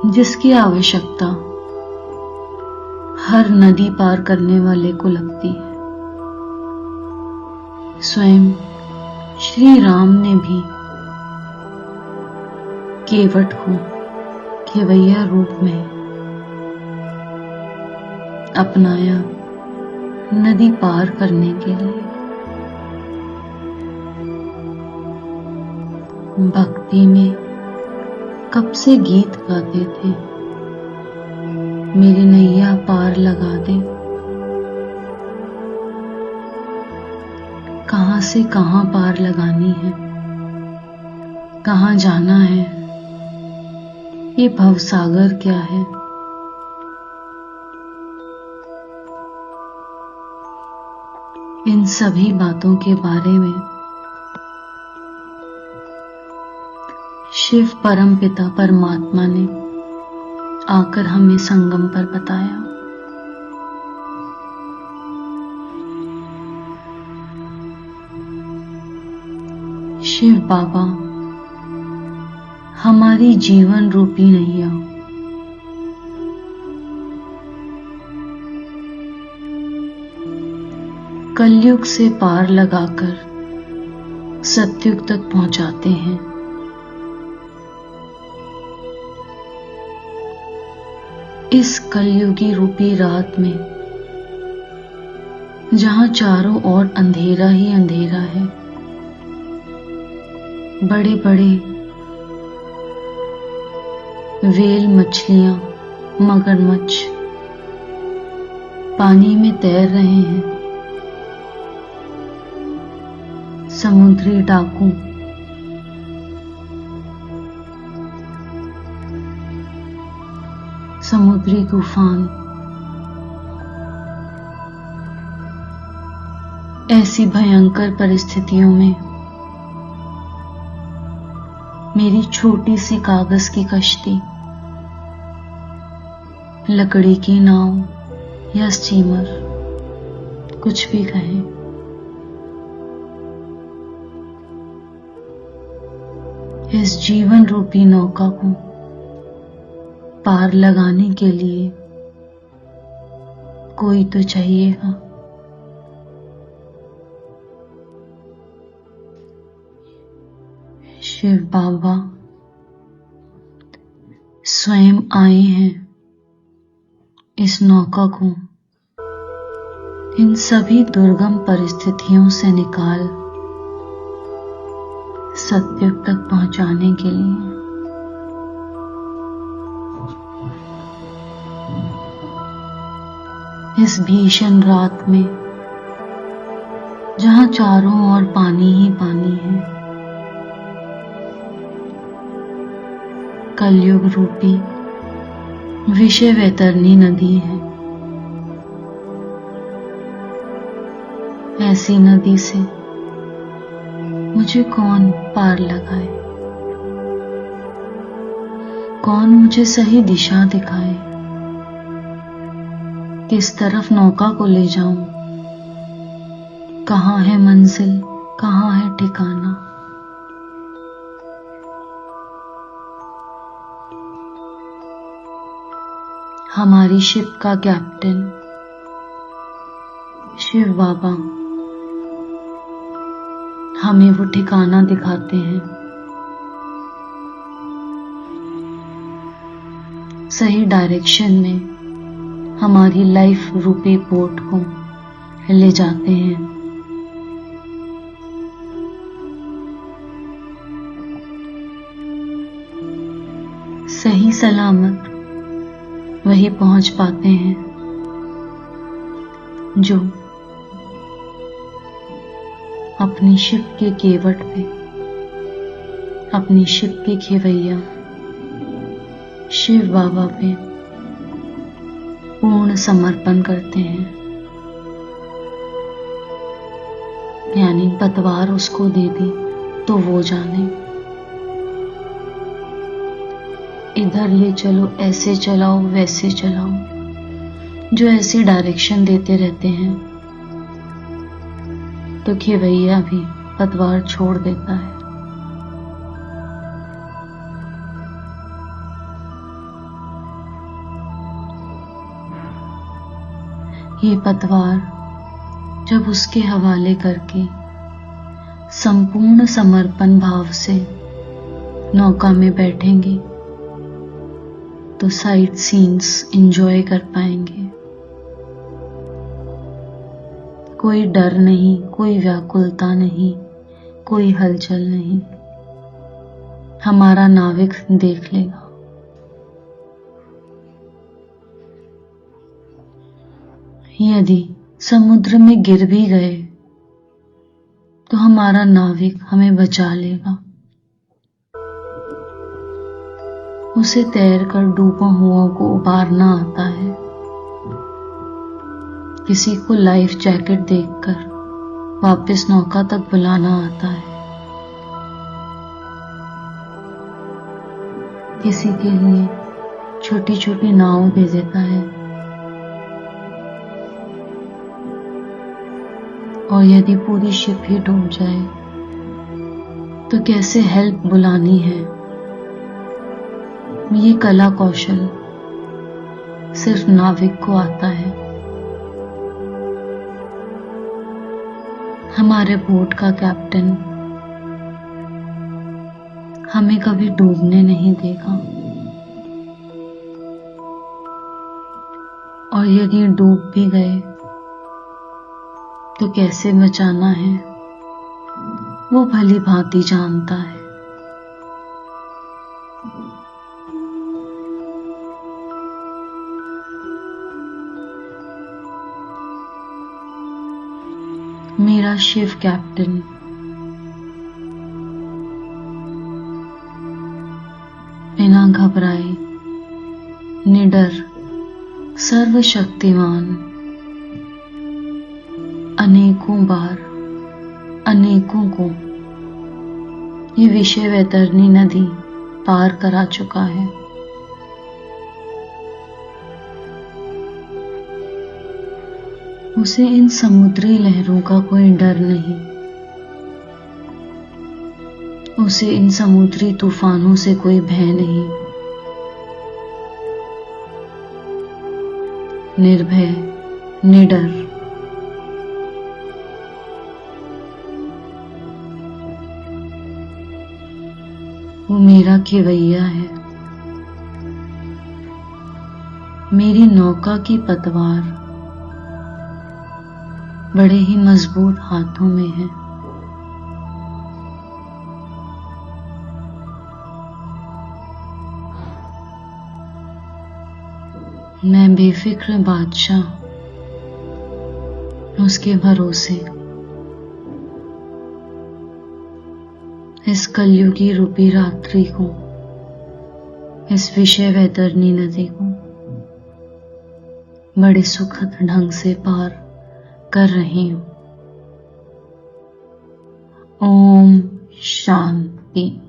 जिसकी आवश्यकता हर नदी पार करने वाले को लगती है। स्वयं श्री राम ने भी केवट को खेवैया रूप में अपनाया नदी पार करने के लिए। भक्ति में कब से गीत गाते थे, मेरी नैया पार लगा दे। कहां से कहां पार लगानी है, कहां जाना है, ये भवसागर क्या है। इन सभी बातों के बारे में शिव परम पिता परमात्मा ने आकर हमें संगम पर बताया। शिव बाबा हमारी जीवन रूपी नैया कलयुग से पार लगाकर सतयुग तक पहुंचाते हैं। इस कलयुगी रूपी रात में जहां चारों ओर अंधेरा ही अंधेरा है, बड़े बड़े व्हेल मछलियां, मगरमच्छ पानी में तैर रहे हैं। समुद्री डाकू समुद्री तूफान ऐसी भयंकर परिस्थितियों में मेरी छोटी सी कागज की कश्ती, लकड़ी की नाव या स्टीमर, कुछ भी कहें, इस जीवन रूपी नौका को पार लगाने के लिए कोई तो चाहिएगा। शिव बाबा स्वयं आए हैं इस नौका को इन सभी दुर्गम परिस्थितियों से निकाल सतयुग तक पहुंचाने के लिए। इस भीषण रात में जहां चारों ओर पानी ही पानी है, कलयुग रूपी विषय वैतरणी नदी है। ऐसी नदी से मुझे कौन पार लगाए, कौन मुझे सही दिशा दिखाए, किस तरफ नौका को ले जाऊं, कहां है मंजिल, कहां है ठिकाना। हमारी शिप का कैप्टन शिव बाबा हमें वो ठिकाना दिखाते हैं। सही डायरेक्शन में हमारी लाइफ रूपी बोट को ले जाते हैं। सही सलामत वही पहुंच पाते हैं जो अपनी शिप के केवट पे, अपनी शिप के खेवैया शिव बाबा पे पूर्ण समर्पण करते हैं। यानी पतवार उसको दे दी तो वो जाने, इधर ले चलो, ऐसे चलाओ, वैसे चलाओ, जो ऐसी डायरेक्शन देते रहते हैं तो खेवैया भी पतवार छोड़ देता है। ये पतवार जब उसके हवाले करके संपूर्ण समर्पण भाव से नौका में बैठेंगे तो साइट सीन्स एंजॉय कर पाएंगे। कोई डर नहीं, कोई व्याकुलता नहीं, कोई हलचल नहीं। हमारा नाविक देख लेगा। यदि समुद्र में गिर भी गए तो हमारा नाविक हमें बचा लेगा। उसे तैरकर डूबा हुओं को उबारना आता है। किसी को लाइफ जैकेट देकर वापस नौका तक बुलाना आता है। किसी के लिए छोटी छोटी नाव दे देता है। और यदि पूरी शिप ही डूब जाए तो कैसे हेल्प बुलानी है, ये कला कौशल सिर्फ नाविक को आता है। हमारे बोट का कैप्टन हमें कभी डूबने नहीं देगा। और यदि डूब भी गए तो कैसे बचाना है वो भली भांति जानता है। मेरा शिव कैप्टन बिना घबराए, निडर, सर्वशक्तिमान, अनेकों बार अनेकों को ये विषय वैतरणी नदी पार करा चुका है। उसे इन समुद्री लहरों का कोई डर नहीं। उसे इन समुद्री तूफानों से कोई भय नहीं। निर्भय, निडर, वो मेरा खेवैया है। मेरी नौका की पतवार बड़े ही मजबूत हाथों में है। मैं बेफिक्र बादशाह उसके भरोसे इस कलयुगी रूपी रात्रि को, इस विषय वैतरणी नदी को बड़े सुखद ढंग से पार कर रही हूं। ओम शांति।